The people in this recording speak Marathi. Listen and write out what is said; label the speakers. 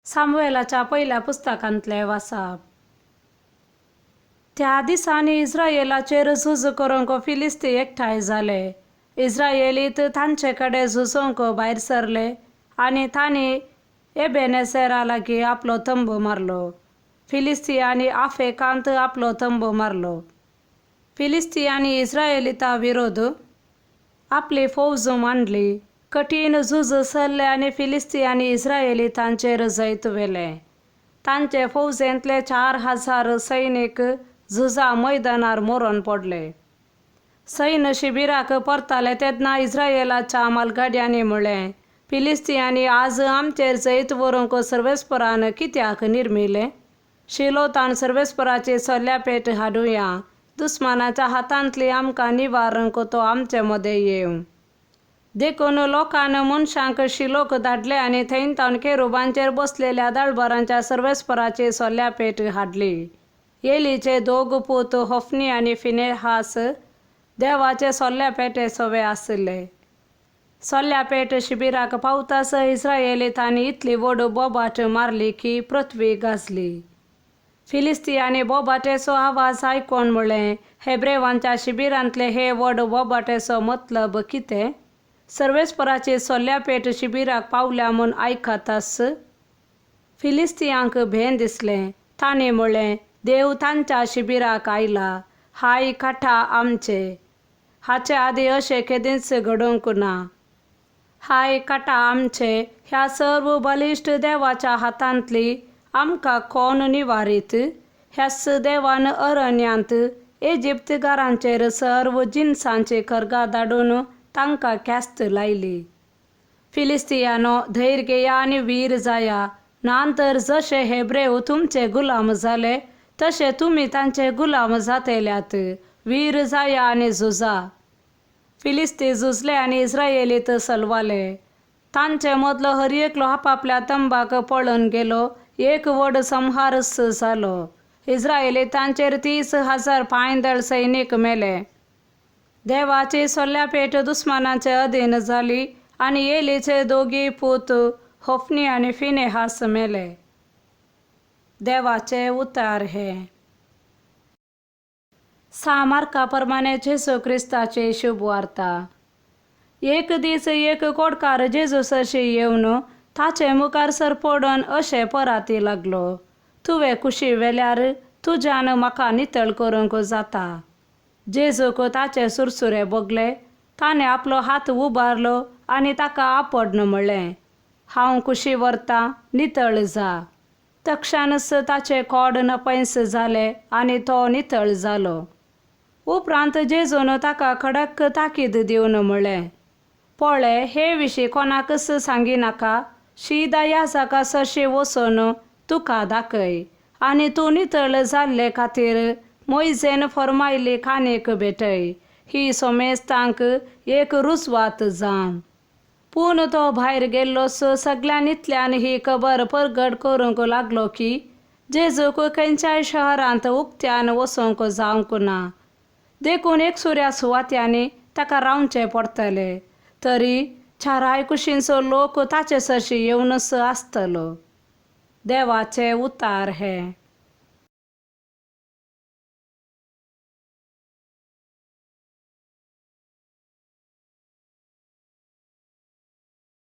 Speaker 1: सामुएलाच्या पहिल्या पुस्तकांतले वाचप. त्या दिसांनी इस्रायेलाचेर झूज करूंक फिलिस्ती एकठांय जाले. इस्रायेलीत तांचे कडेन झुजूंक भायर सरले आनी तांणी एबेनेसेरा लागीं आपलो तंबू मारलो. फिलिस्तियांनी आफेकांत आपलो तंबू मारलो. फिलिस्तियांनी इस्रायेलीता विरोध आपली फौज मांडली. कठीण झूज चल्ले आनी फिलिस्तियांनी इस्रायेलीतांचेर जैत व्हेलें. तांचे फौजेंतले 4000 सैनीक झुजा मैदानार मरून पडले. सैन्य शिबिराक परताले तेन्ना इस्रायेलाच्या मालगाड्यांनी म्हळें, फिलिस्तियांनी आज आमचेर जैत व्हरूंक सर्वेस्परान कित्याक निर्मिलें? शिलोतान सर्वेस्पराची सोल्यापेट हाडुया. दुस्मानाच्या हातांतली आमकां निवारूंक तो आमचे मदें येवं. देखून लोकान मनशांक शिलोक धाडले आनी थंयतावन केरुबांचेर बसलेल्या दळबरांच्या सर्वेस्पराची सोल्यापेट हाडली. एलीचे 2 पूत होफनी आनी फिनेहास देवाचे सोल्यापेटे सोवे आसले. सोल्यापेट शिबिराक पावतास इस्रायेलीतांनी इतली व्हड बोबाट मारली की पृथ्वी गाजली. फिलिस्तियांनी बोबाटेचो आवाज आयकून म्हळें, हेब्रेवांच्या शिबिरांतले हे व्हड बोबाटेचो मतलब कितें? सर्वेस्पराची सोल्यापेट शिबिराक पावल्या म्हूण आयकतास? फिलिस्तियांक भें दिसलें. तांणी म्हळें, देव तांच्या शिबिराक आयला. हाय कांठा आमचे. हाचे आदीं अशें केदींच घडोवंक ना. हाय कांठा आमचे, ह्या सर्व बलिश्ट देवाच्या हातांतली आमकां कोण निवारीत? ह्याच देवान अरण्यांत इजिप्तकारांचेर सर्व जिनसांची खरगां धाडून तांकां ख्यास्त लायली. फिलिस्तियानो, धैर्य घेया आनी वीर जाया. नांतर जशे हेब्रेव तुमचे गुलाम जाले तशे तुमी तांचे गुलाम जातल्यात. वीर जाया आनी झुजा. फिलिस्ती झुजले आनी इस्रायेलीत सलवाले. तांचे मदलो हर एकलो आपापल्या तंबाक पळून गेलो. एक व्हड संहारस जालो. इस्रायेलीतांचेर 30,000 पांयदळ सैनीक मेले. देवाची सोल्यापेट दुस्मानाचे अधीन जाली आनी एलीचे 2 पूत होफनी आनी फिनेहास मेले. देवाचे उतार हे. सामार्काप्रमाणे जेजू क्रिस्ताची शुभ वार्ता. एक दीस एक कोडकार जेजूसशी येवन ताचे मुखार सर पडून अशें पराती लागलो, तुवें कुशी वेल्यार तुज्यान म्हाका नितळ करूंक जाता. जेजूक ताचे सुरसुरे भोगले. ताणें आपलो हात उबारलो आनी ताका आपडन म्हळें, हांव कुशी व्हरतां, नितळ जा. तक्षणच ताचे कोड नपैस जाले आनी तो नितळ जालो. उपरांत जेजून ताका कडक ताकीद दिवन म्हळें, पळय, हे विशीं कोणाकच सांगिनाका. शीदा याजका सरशी वचून तुका दाखय आनी तूं नितळ जाल्ले खातीर मोइजेन फर्मायल्ली कानीक भेटय. ही सोमेस्तांक एक रुजवात जावं. पूण तो भायर गेल्लोच सगळ्यांनींतल्यान ही खबर परगट करूंक लागलो की जेजूक खंयच्याय शहरांत उक्त्यान वचूंक जावंक ना. देखून एकसुऱ्या सुवात्यांनी ताका रावचें पडटलें. तरी 4 कुशींचो लोक ताचे सरशी येवनच आसतलो. देवाचे उतार हे.